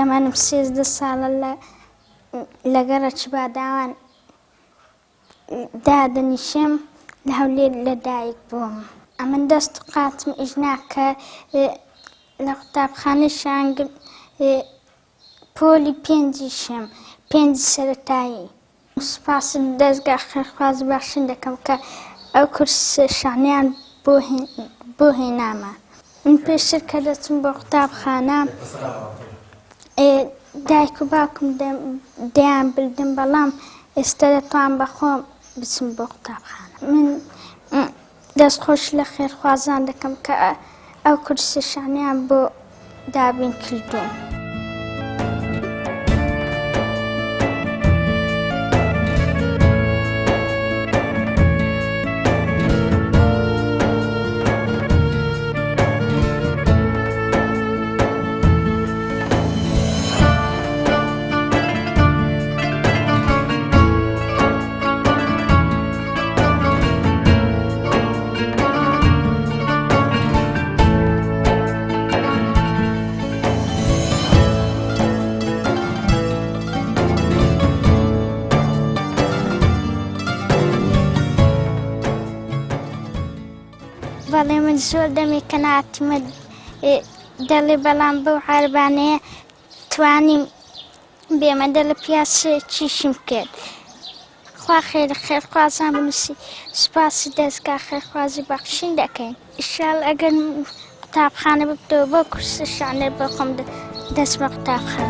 زمان بسيز الصالة لقرش بعدان دادني شم لهولي لدايق بوم أمن دستقات إجناك لقطاب خانشان بولي بينزي شم بينزي سرطاي سپاس دزگاه خواز بخشنده کم که او کرس شعنیان بوهی نامه من پیشتر کردتم با قطاب خانه دایکو باکم دیان بلدم بلام استدتوان بخوام بسم با قطاب خانه من دست خوش لخیر خوازان دکم که او کرس شعنیان بو دابین کردوم. والله من زول دمي كان اعتمد دلي بلان بو عربانية تواني بيما دلي بياس چيشم كد خواه خير خير خوازان بنسي سپاس دزگاه خير خوازي بخشين دكين إنشاءالله اگر قطاب خانه بكتو بو كرسي شعنه بخم دست مقطاب خانه